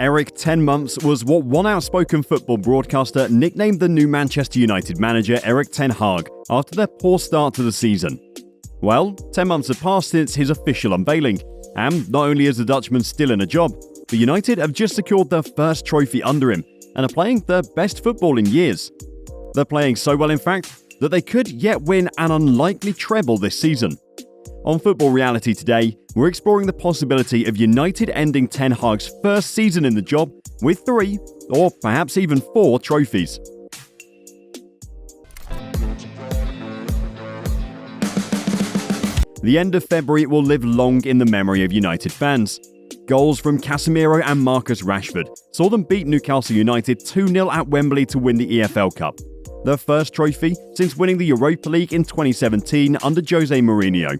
Erik, 10 months, was what one outspoken football broadcaster nicknamed the new Manchester United manager Erik ten Hag after their poor start to the season. Well, 10 months have passed since his official unveiling, and not only is the Dutchman still in a job, but United have just secured their first trophy under him and are playing their best football in years. They're playing so well, in fact, that they could yet win an unlikely treble this season. On Football Reality today, we're exploring the possibility of United ending Ten Hag's first season in the job with 3, or perhaps even 4 trophies. The end of February will live long in the memory of United fans. Goals from Casemiro and Marcus Rashford saw them beat Newcastle United 2-0 at Wembley to win the EFL Cup, their first trophy since winning the Europa League in 2017 under Jose Mourinho.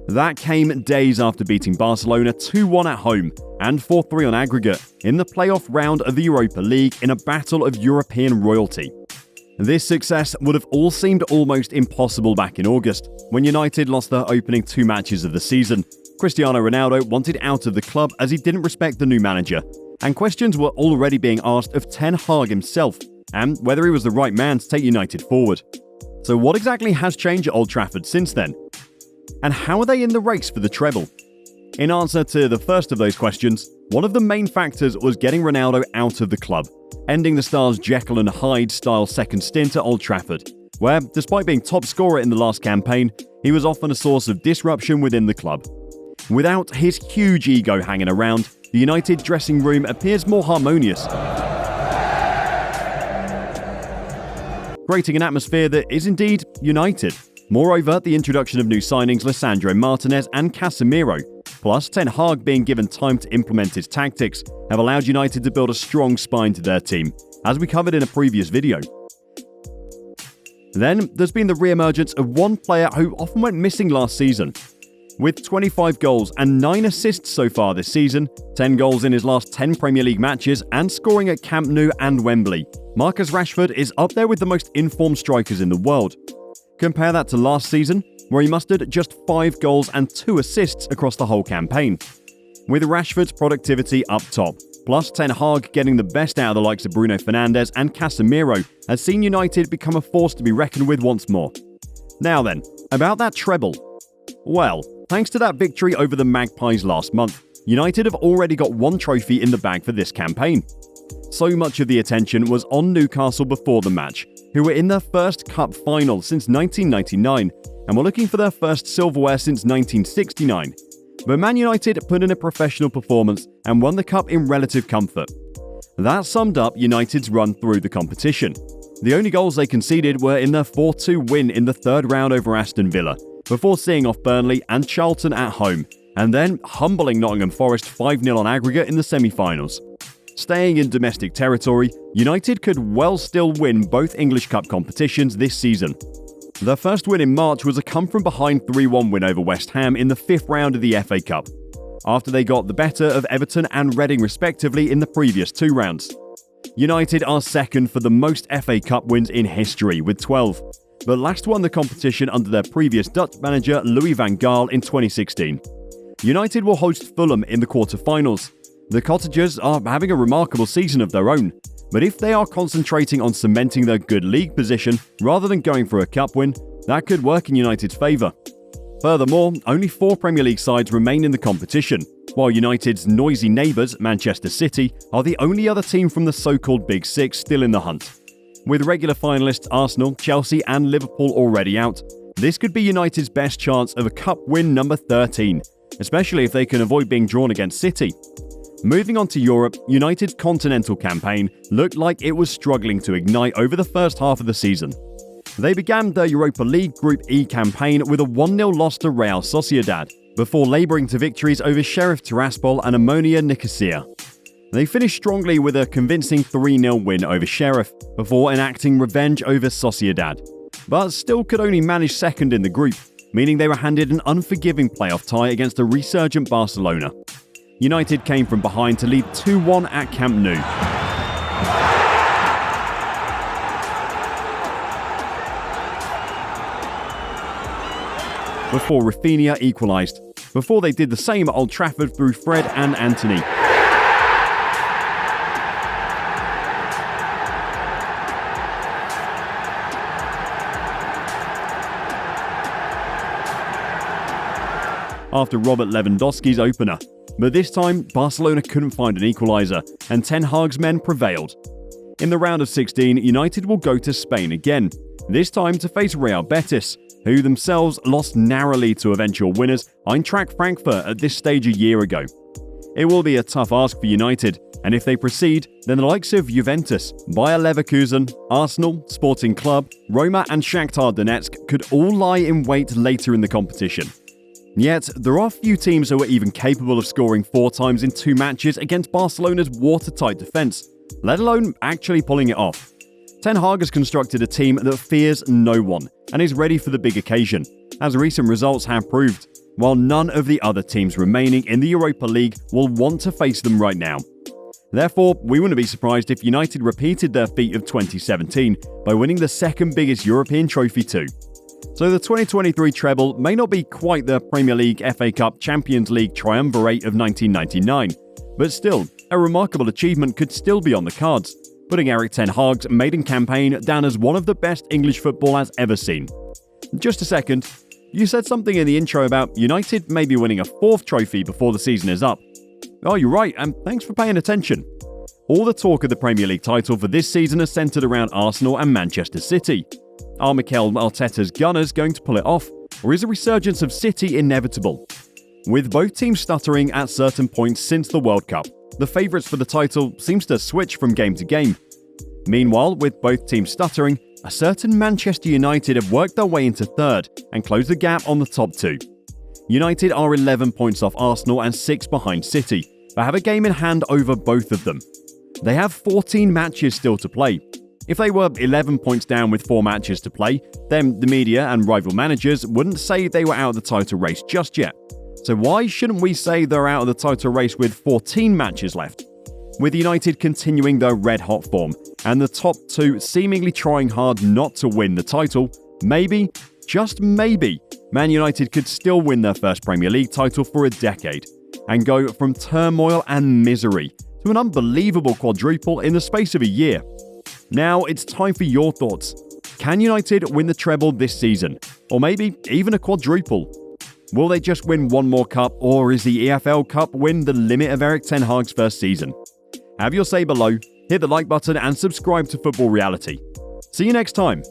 That came days after beating Barcelona 2-1 at home and 4-3 on aggregate in the playoff round of the Europa League in a battle of European royalty. This success would have all seemed almost impossible back in August, when United lost their opening 2 matches of the season. Cristiano Ronaldo wanted out of the club as he didn't respect the new manager, and questions were already being asked of Ten Hag himself and whether he was the right man to take United forward. So what exactly has changed at Old Trafford since then? And how are they in the race for the treble? In answer to the first of those questions, one of the main factors was getting Ronaldo out of the club, ending the star's Jekyll and Hyde style second stint at Old Trafford, where, despite being top scorer in the last campaign, he was often a source of disruption within the club. Without his huge ego hanging around, the United dressing room appears more harmonious, creating an atmosphere that is indeed united. Moreover, the introduction of new signings Lisandro Martinez and Casemiro, plus Ten Hag being given time to implement his tactics, have allowed United to build a strong spine to their team, as we covered in a previous video. Then, there's been the re-emergence of one player who often went missing last season. With 25 goals and 9 assists so far this season, 10 goals in his last 10 Premier League matches, and scoring at Camp Nou and Wembley, Marcus Rashford is up there with the most informed strikers in the world. Compare that to last season, where he mustered just 5 goals and 2 assists across the whole campaign. With Rashford's productivity up top, plus Ten Hag getting the best out of the likes of Bruno Fernandes and Casemiro, has seen United become a force to be reckoned with once more. Now then, about that treble. Well, thanks to that victory over the Magpies last month, United have already got 1 trophy in the bag for this campaign. So much of the attention was on Newcastle before the match, who were in their first cup final since 1999 and were looking for their first silverware since 1969. But Man United put in a professional performance and won the cup in relative comfort. That summed up United's run through the competition. The only goals they conceded were in their 4-2 win in the third round over Aston Villa, before seeing off Burnley and Charlton at home, and then humbling Nottingham Forest 5-0 on aggregate in the semi-finals. Staying in domestic territory, United could well still win both English Cup competitions this season. Their first win in March was a come-from-behind 3-1 win over West Ham in the 5th round of the FA Cup, after they got the better of Everton and Reading respectively in the previous 2 rounds. United are second for the most FA Cup wins in history with 12, but last won the competition under their previous Dutch manager Louis van Gaal in 2016. United will host Fulham in the quarter-finals. The Cottagers are having a remarkable season of their own, but if they are concentrating on cementing their good league position rather than going for a cup win, that could work in United's favour. Furthermore, only 4 Premier League sides remain in the competition, while United's noisy neighbours, Manchester City, are the only other team from the so-called Big Six still in the hunt. With regular finalists Arsenal, Chelsea and Liverpool already out, this could be United's best chance of a cup win number 13, especially if they can avoid being drawn against City. Moving on to Europe, United's continental campaign looked like it was struggling to ignite over the first half of the season. They began their Europa League Group E campaign with a 1-0 loss to Real Sociedad, before labouring to victories over Sheriff Tiraspol and Ammonia Nicosia. They finished strongly with a convincing 3-0 win over Sheriff, before enacting revenge over Sociedad, but still could only manage second in the group, meaning they were handed an unforgiving playoff tie against a resurgent Barcelona. United came from behind to lead 2-1 at Camp Nou. Before Rafinha equalised, before they did the same at Old Trafford through Fred and Anthony. after Robert Lewandowski's opener. But this time, Barcelona couldn't find an equaliser, and Ten Hag's men prevailed. In the round of 16, United will go to Spain again, this time to face Real Betis, who themselves lost narrowly to eventual winners Eintracht Frankfurt at this stage a year ago. It will be a tough ask for United, and if they proceed, then the likes of Juventus, Bayer Leverkusen, Arsenal, Sporting Club, Roma and Shakhtar Donetsk could all lie in wait later in the competition. Yet, there are few teams who are even capable of scoring 4 times in 2 matches against Barcelona's watertight defence, let alone actually pulling it off. Ten Hag has constructed a team that fears no one and is ready for the big occasion, as recent results have proved, while none of the other teams remaining in the Europa League will want to face them right now. Therefore, we wouldn't be surprised if United repeated their feat of 2017 by winning the second biggest European trophy too. So the 2023 treble may not be quite the Premier League, FA Cup, Champions League triumvirate of 1999, but still, a remarkable achievement could still be on the cards, putting Erik Ten Hag's maiden campaign down as one of the best English football has ever seen. Just a second, you said something in the intro about United maybe winning a 4th trophy before the season is up. Oh, you're right, and thanks for paying attention. All the talk of the Premier League title for this season is centred around Arsenal and Manchester City. Are Mikel Arteta's Gunners going to pull it off, or is a resurgence of City inevitable? With both teams stuttering at certain points since the World Cup, the favourites for the title seems to switch from game to game. Meanwhile, with both teams stuttering, a certain Manchester United have worked their way into 3rd and closed the gap on the top 2. United are 11 points off Arsenal and 6 behind City, but have a game in hand over both of them. They have 14 matches still to play. If they were 11 points down with 4 matches to play, then the media and rival managers wouldn't say they were out of the title race just yet. So why shouldn't we say they're out of the title race with 14 matches left? With United continuing their red-hot form, and the top 2 seemingly trying hard not to win the title, maybe, just maybe, Man United could still win their first Premier League title for a decade, and go from turmoil and misery to an unbelievable quadruple in the space of a year. Now it's time for your thoughts. Can United win the treble this season? Or maybe even a quadruple? Will they just win one more cup, or is the EFL Cup win the limit of Erik Ten Hag's first season? Have your say below, hit the like button and subscribe to Football Reality. See you next time.